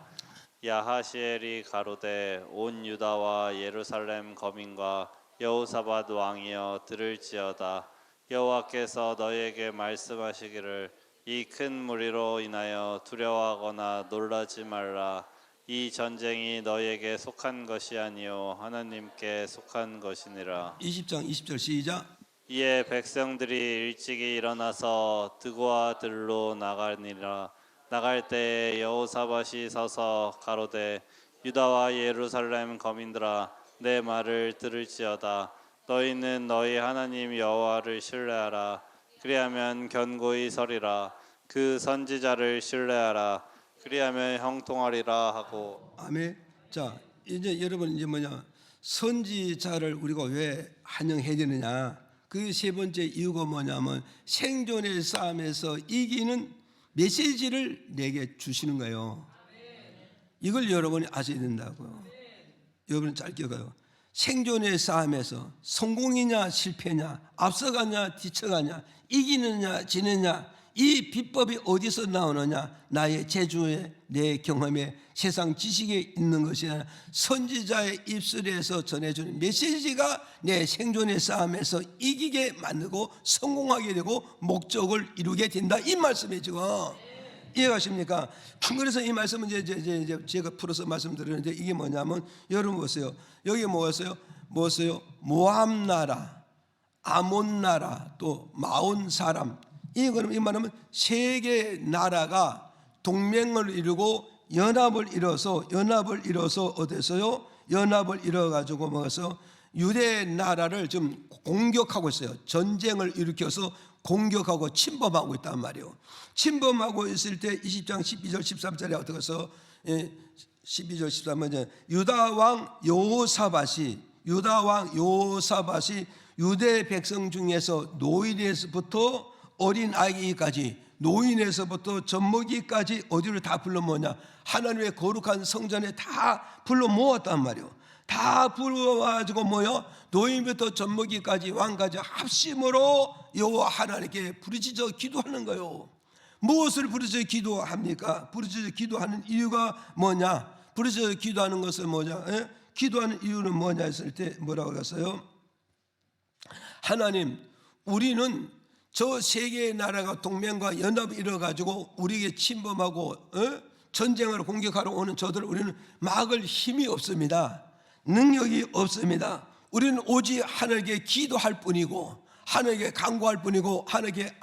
야하시엘이 가로되 온 유다와 예루살렘 거민과 여호사밧 왕이여 들을지어다. 여호와께서 너희에게 말씀하시기를 이 큰 무리로 인하여 두려워하거나 놀라지 말라. 이 전쟁이 너희에게 속한 것이 아니요 하나님께 속한 것이니라. 20장 20절 시작. 이에 백성들이 일찍이 일어나서 드고와 들로 나가니라. 나갈 때에 여호사밧이 서서 가로되 유다와 예루살렘 거민들아 내 말을 들을지어다. 너희는 너희 하나님 여호와를 신뢰하라. 그리하면 견고히 서리라. 그 선지자를 신뢰하라. 그리하면 형통하리라 하고. 아멘. 자, 이제 여러분 이제 뭐냐? 선지자를 우리가 왜 환영해야 되느냐? 그 세 번째 이유가 뭐냐면 생존의 싸움에서 이기는 메시지를 내게 주시는 거예요. 이걸 여러분이 아셔야 된다고요. 여러분 잘 기억해요. 생존의 싸움에서 성공이냐 실패냐, 앞서가냐 뒤쳐가냐, 이기느냐 지느냐, 이 비법이 어디서 나오느냐? 나의 재주에, 내 경험에, 세상 지식에 있는 것이 아니라 선지자의 입술에서 전해주는 메시지가 내 생존의 싸움에서 이기게 만들고 성공하게 되고 목적을 이루게 된다, 이 말씀이에요 지금. 이해가십니까? 그래서 이 말씀은 이제 제가 풀어서 말씀드리는데, 이게 뭐냐면 여러분 보세요. 여기 뭐였어요? 모압 나라, 아몬 나라, 또 마온 사람. 이 말하면 세 개의 나라가 동맹을 이루고 연합을 이뤄서 어디서요? 연합을 이뤄가지고 뭐서 유대 나라를 좀 공격하고 있어요. 전쟁을 일으켜서 공격하고 침범하고 있단 말이에요. 침범하고 있을 때 20장 12절 13절에 어떻게 해서 12절 13절 유다 왕 여호사밧이 유대 백성 중에서 노인에서부터 어린 아기까지 노인에서부터 젖먹이까지 어디를 다 불러 모으냐? 하나님의 거룩한 성전에 다 불러 모았단 말이에요. 다 불러가지고 뭐요? 노인부터 젖먹이까지 왕까지 합심으로 여호와 하나님께 부르짖어 기도하는 거예요. 무엇을 부르짖어 기도합니까? 부르짖어 기도하는 이유가 뭐냐? 부르짖어 기도하는 것은 뭐냐? 예? 기도하는 이유는 뭐냐 했을 때 뭐라고 그랬어요? 하나님, 우리는 저 세 개의 나라가 동맹과 연합을 이뤄가지고 우리에게 침범하고 전쟁하러 공격하러 오는 저들을 우리는 막을 힘이 없습니다. 능력이 없습니다. 우리는 오직 하나님께 기도할 뿐이고 하나님께 간구할 뿐이고 하나님께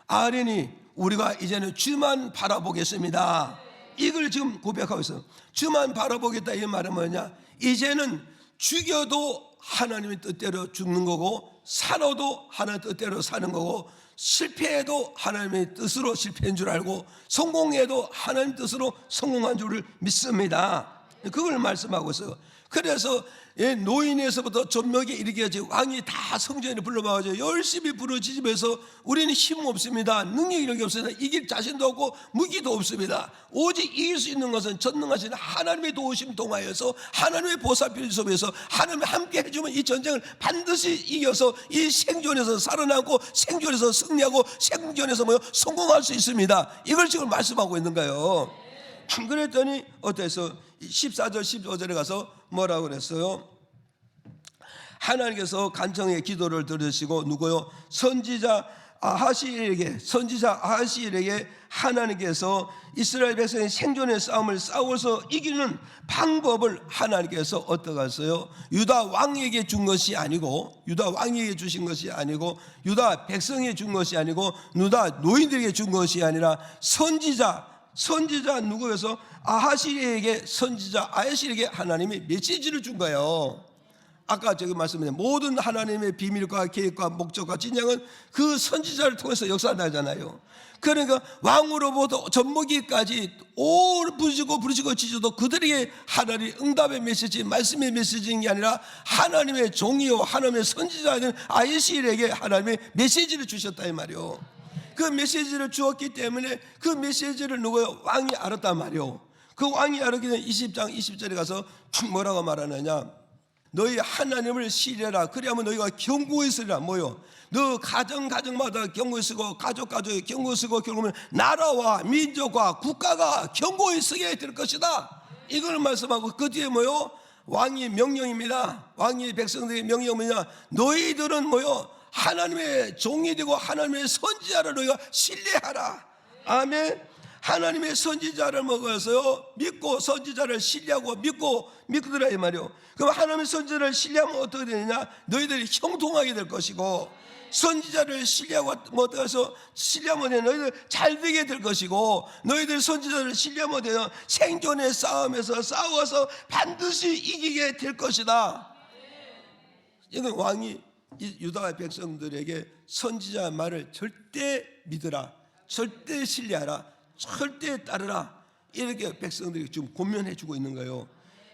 아뢰니 우리가 이제는 주만 바라보겠습니다. 이걸 지금 고백하고 있어요. 주만 바라보겠다 이 말은 뭐냐? 이제는 죽여도 하나님의 뜻대로 죽는 거고 살아도 하나님의 뜻대로 사는 거고 실패해도 하나님의 뜻으로 실패한 줄 알고 성공해도 하나님의 뜻으로 성공한 줄을 믿습니다. 그걸 말씀하고 있어요. 그래서 노인에서부터 젖먹이 이르기까지 왕이 다 성전에 불러봐가지고 열심히 부르짖으면서 우리는 힘 없습니다. 능력이 이런 게 없습니다. 이길 자신도 없고 무기도 없습니다. 오직 이길 수 있는 것은 전능하신 하나님의 도우심 통하여서 하나님의 보살핌 속에서 하나님이 함께 해주면 이 전쟁을 반드시 이겨서 이 생존에서 살아남고 생존에서 승리하고 생존에서 성공할 수 있습니다. 이걸 지금 말씀하고 있는 거예요. 그랬더니 어때서 14절 15절에 가서 뭐라고 그랬어요? 하나님께서 간청의 기도를 들으시고 누구요? 선지자 아하시엘에게 하나님께서 이스라엘 백성의 생존의 싸움을 싸워서 이기는 방법을 하나님께서 어떻게 하세요? 유다 왕에게 준 것이 아니고 유다 왕에게 주신 것이 아니고 유다 백성에게 준 것이 아니고 유다 노인들에게 준 것이 아니라 선지자 누구에서 선지자 아하시엘에게 하나님이 메시지를 준 거예요. 아까 저기 말씀드린 모든 하나님의 비밀과 계획과 목적과 진행은 그 선지자를 통해서 역사하잖아요. 그러니까 왕으로부터 젖먹이까지 올 부르짖고 지져도 그들에게 하나님 응답의 메시지, 말씀의 메시지인 게 아니라 하나님의 종이요 하나님의 선지자인 아하시엘에게 하나님의 메시지를 주셨다 이 말이요. 그 메시지를 주었기 때문에 그 메시지를 누구요? 왕이 알았단 말이요. 그 왕이 알았기 때문에 20장 20절에 가서 뭐라고 말하느냐? 너희 하나님을 신뢰라. 그래야만 너희가 경고에 쓰리라. 뭐요? 너 가정마다 경고에 쓰고 가족에 경고에 쓰고 결국은 나라와 민족과 국가가 경고에 쓰게 될 것이다. 이걸 말씀하고 그 뒤에 뭐요? 왕의 명령입니다. 왕의 백성들의 명령은 뭐냐? 너희들은 뭐요? 하나님의 종이 되고 하나님의 선지자를 너희가 신뢰하라. 아멘. 하나님의 선지자를 먹어서요 믿고 선지자를 신뢰하고 믿더라 이 말이요. 그럼 하나님의 선지자를 신뢰하면 어떻게 되느냐? 너희들이 형통하게 될 것이고 선지자를 신뢰하고 신뢰하면 너희들 잘 되게 될 것이고 너희들 선지자를 신뢰하면 되면 생존의 싸움에서 싸워서 반드시 이기게 될 것이다. 이건 왕이 유다 백성들에게 선지자 말을 절대 믿으라, 절대 신뢰하라, 절대 따르라 이렇게 백성들이 지금 권면해 주고 있는 거예요.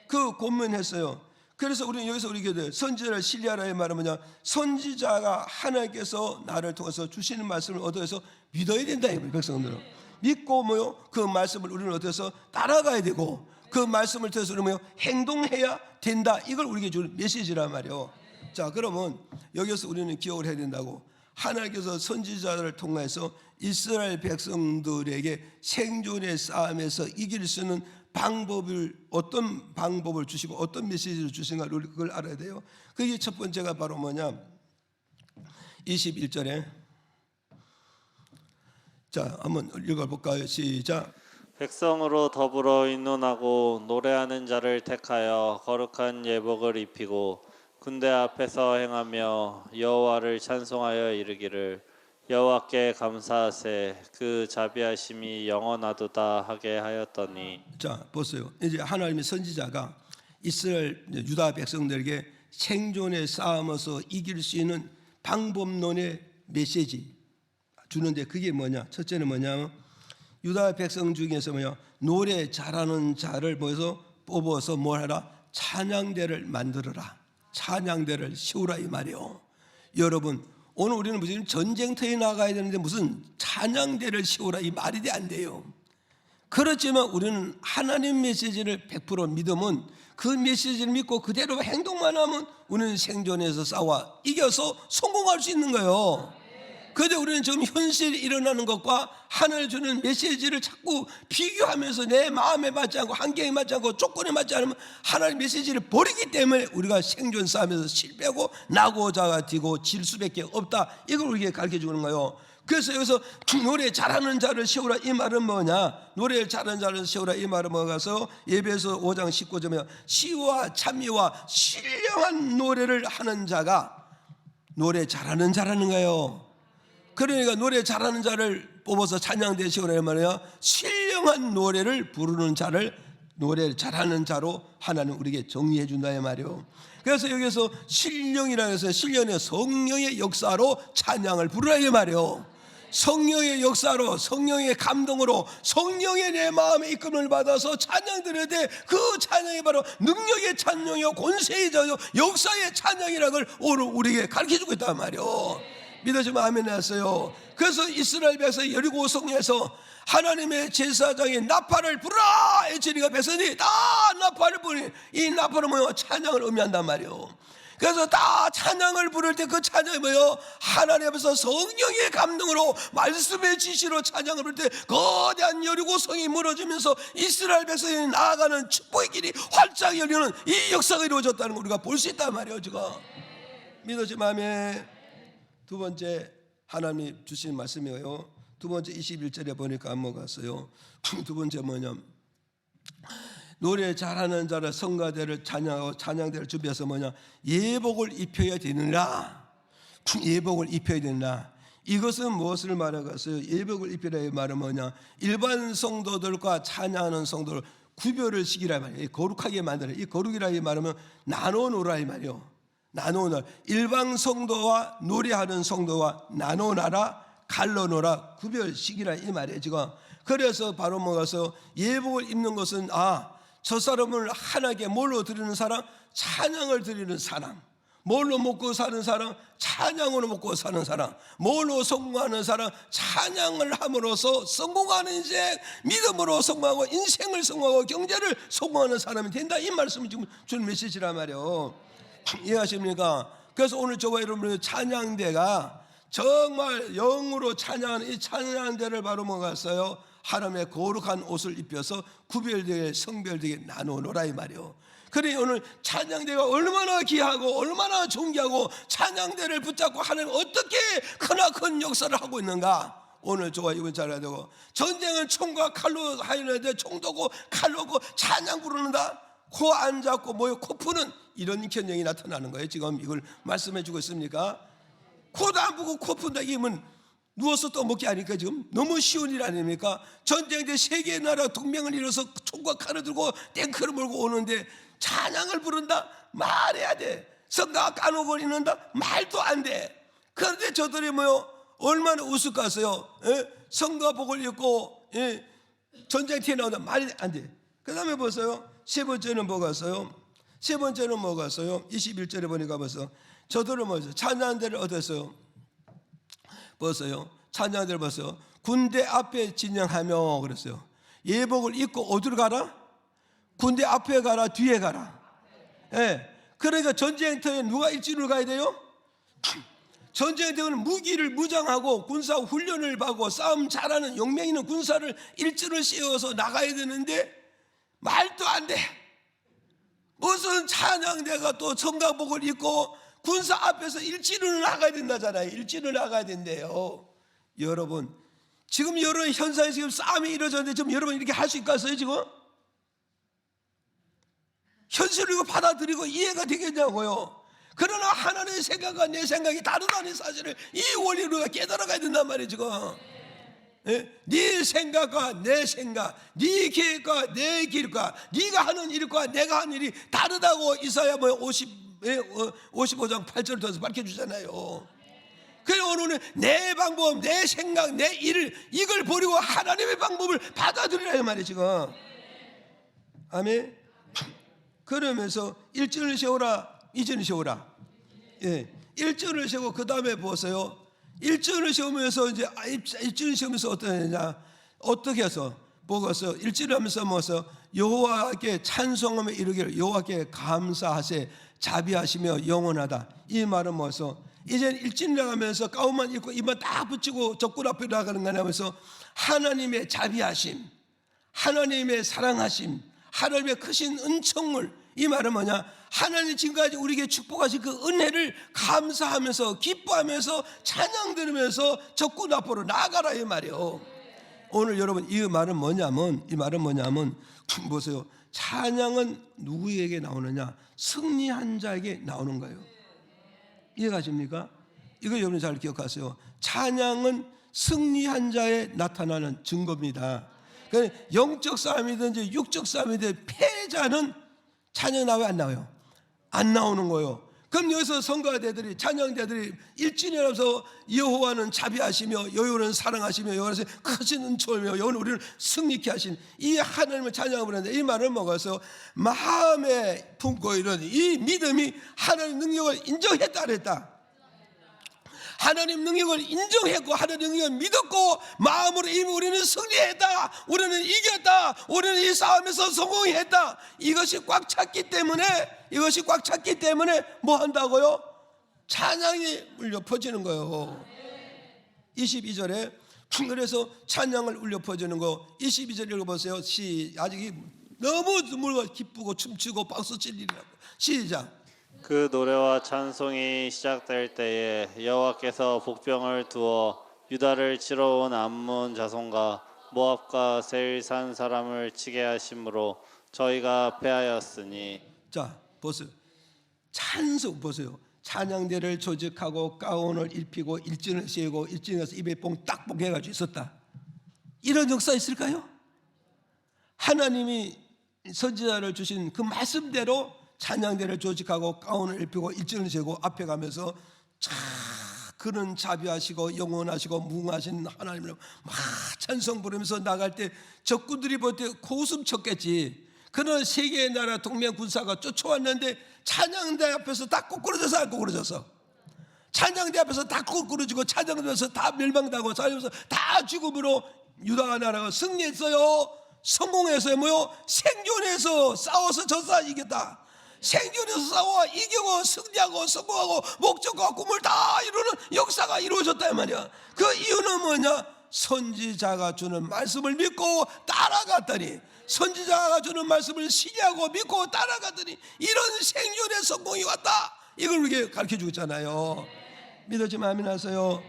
그 권면했어요. 그래서 우리는 여기서 우리 교회 선지자를 신뢰하라의 말은 뭐냐? 선지자가 하나님께서 나를 통해서 주시는 말씀을 얻어서 믿어야 된다 이 백성들은. 믿고 그 말씀을 우리는 얻어서 따라가야 되고 그 말씀을 통해서 우리는 행동해야 된다. 이걸 우리에게 주는 메시지란 말이에요. 자, 그러면 여기서 우리는 기억을 해야 된다고. 하나님께서 선지자를 통해서 이스라엘 백성들에게 생존의 싸움에서 이길 수 있는 어떤 방법을 주시고 어떤 메시지를 주신가 우리 그걸 알아야 돼요. 그게 첫 번째가 바로 뭐냐? 21절에 자, 한번 읽어볼까요? 시작. 백성으로 더불어 인논하고 노래하는 자를 택하여 거룩한 예복을 입히고 군대 앞에서 행하며 여호와를 찬송하여 이르기를 여호와께 감사하세 그 자비하심이 영원하도다 하게 하였더니. 자, 보세요. 이제 하나님의 선지자가 이스라엘 유다 백성들에게 생존의 싸움에서 이길 수 있는 방법론의 메시지 주는데 그게 뭐냐? 첫째는 뭐냐? 유다 백성 중에서 노래 잘하는 자를 모여서 뽑아서 뭘 하라? 찬양대를 만들어라. 찬양대를 세우라 이 말이요. 여러분, 오늘 우리는 무슨 전쟁터에 나가야 되는데 무슨 찬양대를 세우라 이 말이 안 돼요. 그렇지만 우리는 하나님 메시지를 100% 믿으면 그 메시지를 믿고 그대로 행동만 하면 우리는 생존해서 싸워 이겨서 성공할 수 있는 거예요. 그런데 우리는 지금 현실이 일어나는 것과 하늘 주는 메시지를 자꾸 비교하면서 내 마음에 맞지 않고 환경에 맞지 않고 조건에 맞지 않으면 하나님 메시지를 버리기 때문에 우리가 생존 싸움에서 실패하고 나고자가 되고 질 수밖에 없다. 이걸 우리에게 가르쳐주는 거예요. 그래서 여기서 노래 잘하는 자를 세우라 이 말은 뭐냐? 노래 잘하는 자를 세우라 이 말은 뭐가서 에베소 5장 19절에 시와 찬미와 신령한 노래를 하는 자가 노래 잘하는 자라는 거예요. 그러니까 노래 잘하는 자를 뽑아서 찬양대 세우라 말이에요. 신령한 노래를 부르는 자를 노래 잘하는 자로 하나님 우리에게 정리해 준다 이 말이에요. 그래서 여기서 신령이라고 해서 신령의 성령의 역사로 찬양을 부르라 이 말이에요. 성령의 역사로 성령의 감동으로 성령의 내 마음의 이끌림을 받아서 찬양 드려야 돼. 그 찬양이 바로 능력의 찬양이요 권세의 찬양 역사의 찬양이라는 걸 오늘 우리에게 가르쳐주고 있단 말이에요. 믿어지면 아멘 하세요. 그래서 이스라엘 백성 여리고 성에서 하나님의 제사장이 나팔을 불어라 에체리가 백성이 다 나팔을 부르니 이 나팔은 뭐요? 찬양을 의미한단 말이에요. 그래서 다 찬양을 부를 때 그 찬양이 뭐예요? 하나님 앞에서 성령의 감동으로 말씀의 지시로 찬양을 부를 때 거대한 여리고 성이 무너지면서 이스라엘 백성이 나아가는 축복의 길이 활짝 열리는 이 역사가 이루어졌다는 걸 우리가 볼 수 있단 말이에요. 지금 믿어지면 아멘. 두 번째 하나님이 주신 말씀이에요. 두 번째 21절에 보니까 안 먹었어요. 두 번째 뭐냐? 노래 잘하는 자를 성가대를 찬양하고 찬양대를 준비해서 뭐냐? 예복을 입혀야 되느라. 예복을 입혀야 되느라. 이것은 무엇을 말하겠어요? 예복을 입히라의 말은 뭐냐? 일반 성도들과 찬양하는 성도를 구별을 시키라 말이에요. 거룩하게 만들어. 이 거룩이라 말하면 나눠놓으라 이 말이에요. 나눠놓으라. 일반 성도와 노래하는 성도와 나눠놔라, 갈라놓으라, 구별시키라 이 말이에요 지금. 그래서 바로 뭐가서 예복을 입는 것은 저 사람을 하나님께 뭘로 드리는 사람? 찬양을 드리는 사람. 뭘로 먹고 사는 사람? 찬양으로 먹고 사는 사람. 뭘로 성공하는 사람? 찬양을 함으로써 성공하는 인생, 믿음으로 성공하고 인생을 성공하고 경제를 성공하는 사람이 된다 이 말씀을 지금 주는 메시지란 말이에요. 이해하십니까? 그래서 오늘 저와 여러분의 찬양대가 정말 영으로 찬양하는 이 찬양대를 바로 먹었어요. 하나님의 거룩한 옷을 입혀서 구별되게 성별되게 나누노라 이 말이요. 그러니 오늘 찬양대가 얼마나 귀하고 얼마나 존귀하고 찬양대를 붙잡고 하나님 어떻게 크나큰 역사를 하고 있는가 오늘 저와 이번 잘 알아야 되고, 전쟁은 총과 칼로 하는데 총도고 칼로고 찬양 부르는다. 코 안 잡고 뭐요? 코 푸는 이런 현상이 나타나는 거예요. 지금 이걸 말씀해 주고 있습니까? 코도 안 pu고 코 푼다 이면 누워서 떠먹기 아니까 지금 너무 쉬운 일 아닙니까? 전쟁 때 세 개의 나라 동맹을 이뤄서 총과 칼을 들고 탱크를 몰고 오는데 찬양을 부른다? 말해야 돼. 성가 까놓거리는다? 말도 안 돼. 그런데 저들이 뭐요? 얼마나 우스웠어요. 성가 복을 입고 전쟁터에 나온다? 말이 안 돼. 그 다음에 보세요. 세 번째는 뭐가 있어요? 세 번째는 뭐가 있어요? 21절에 보니까 벌써 저들은 뭐였어요? 찬양대를 얻었어요. 보세요. 찬양대를 봤어요. 군대 앞에 진영하며 그랬어요. 예복을 입고 어디로 가라? 군대 앞에 가라, 뒤에 가라. 그러니까 전쟁터에 누가 일진으로 가야 돼요? 전쟁터는 무기를 무장하고 군사 훈련을 받고 싸움 잘하는 용맹 있는 군사를 일진을 씌워서 나가야 되는데 말도 안 돼. 무슨 찬양대가 또 성가복을 입고 군사 앞에서 일진으로 나가야 된다잖아요. 일진으로 나가야 된대요. 여러분 지금 여러 현상이 지금 싸움이 이루어졌는데 지금 여러분 이렇게 할 수 있겠어요? 지금 현실을 이거 받아들이고 이해가 되겠냐고요. 그러나 하나님의 생각과 내 생각이 다르다는 사실을 이 원리를 우리가 깨달아가야 된단 말이에요 지금. 네 생각과 내 생각, 네 계획과 내 계획과 네가 하는 일과 내가 하는 일이 다르다고 이사야 55장 8절을 통해서 밝혀주잖아요. 그래서 오늘은 내 방법, 내 생각, 내 일을 이걸 버리고 하나님의 방법을 받아들이라 이 말이에요 지금. 아멘. 그러면서 일전을 세우라, 이전을 세우라. 예, 일전을 세우고 그 다음에 보세요. 일전을 세우면서 이제 일전을 세우면서 어떻게 해서 보고서 일전을 하면서 뭐서 여호와께 찬송하며 이르기를 여호와께 감사하세 자비하시며 영원하다. 이 말은 뭐서 이제 일진을 하면서 가운만 입고 입만 딱 붙이고 적군 앞에 나가는 거냐 하면서 하나님의 자비하심, 하나님의 사랑하심, 하나님의 크신 은총을, 이 말은 뭐냐, 하나님 지금까지 우리에게 축복하신 그 은혜를 감사하면서 기뻐하면서 찬양 들으면서 적군 앞으로 나아가라 이 말이에요. 오늘 여러분 이 말은 뭐냐면 보세요. 찬양은 누구에게 나오느냐? 승리한 자에게 나오는 거예요. 이해가십니까? 이거 여러분 잘 기억하세요. 찬양은 승리한 자에 나타나는 증거입니다. 그러니까 영적 싸움이든지 육적 싸움이든지 패자는 찬양 나와요, 안 나와요? 안 나오는 거예요. 그럼 여기서 선거대들이, 찬양대들이 일진이라면서 여호와는 자비하시며 여호와는 사랑하시며 여호와는 크신 은총이며 여호와는 우리를 승리케 하신 이 하나님을 찬양을 부르는데, 이 말을 먹어서 마음에 품고 이런 이 믿음이 하나님 능력을 인정했다 안 했다? 하나님 능력을 인정했고 하나님 능력을 믿었고 마음으로 이미 우리는 승리했다, 우리는 이겼다, 우리는 이 싸움에서 성공했다. 이것이 꽉 찼기 때문에 뭐 한다고요? 찬양이 울려 퍼지는 거예요. 22절에 그래서 찬양을 울려 퍼지는 거. 22절 읽어보세요. 아직 너무 눈물과 기쁘고 춤추고 박수 칠 일이라고. 시작. 그 노래와 찬송이 시작될 때에 여호와께서 복병을 두어 유다를 치러 온 암몬 자손과 모압과 세일 산 사람을 치게 하심으로 저희가 패하였으니. 자 보세요. 찬송 보세요. 찬양대를 조직하고 가운을 입히고 일진을 세우고 일진에서 입에 뽕 딱뽕 해가지고 있었다. 이런 역사 있을까요? 하나님이 선지자를 주신 그 말씀대로 찬양대를 조직하고 가운을 입히고 일진을 세우고 앞에 가면서 그는 자비하시고 영원하시고 무궁하신 하나님을 막 찬송 부르면서 나갈 때 적군들이 볼 때 고웃음 쳤겠지. 그런 세 개의 나라 동맹 군사가 쫓아왔는데 찬양대 앞에서 다 꼬꾸러져서 안 꼬꾸러져서, 찬양대 앞에서 다 꼬꾸러지고 찬양대 앞에서 다 멸망당하고 찬양대 앞에서 다 죽음으로 유다 나라가 승리했어요. 성공했어요. 뭐요? 생존해서 싸워서 졌어, 이겼다. 생존해서 싸워 이기고 승리하고 성공하고 목적과 꿈을 다 이루는 역사가 이루어졌다 이 말이야. 그 이유는 뭐냐? 선지자가 주는 말씀을 믿고 따라갔더니, 선지자가 주는 말씀을 신뢰하고 믿고 따라갔더니 이런 생존의 성공이 왔다. 이걸 우리에게 가르쳐주고 있잖아요. 믿어지면 아멘 하세요.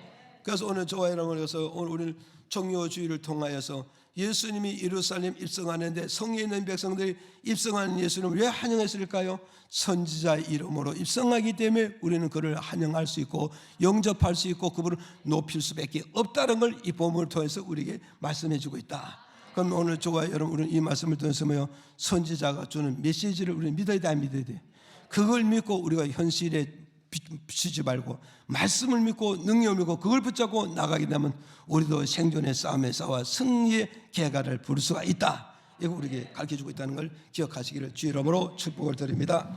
그래서 오늘 저와 여러분을 위해서 오늘 우리는 종료주의를 통하여서 예수님이 예루살렘 입성하는데 성에 있는 백성들이 입성하는 예수님을 왜 환영했을까요? 선지자의 이름으로 입성하기 때문에 우리는 그를 환영할 수 있고 영접할 수 있고 그분을 높일 수밖에 없다는 걸 이 본문을 통해서 우리에게 말씀해 주고 있다. 그럼 오늘 저와 여러분 이 말씀을 통해서 뭐요? 선지자가 주는 메시지를 우리는 믿어야 돼, 안 믿어야 돼? 그걸 믿고 우리가 현실에 비추지 말고 말씀을 믿고 능력을 믿고 그걸 붙잡고 나가게 되면 우리도 생존의 싸움에 싸워 승리의 계가를 부를 수가 있다. 이거 우리에게 가르쳐주고 있다는 걸 기억하시기를 주의 이름으로 축복을 드립니다.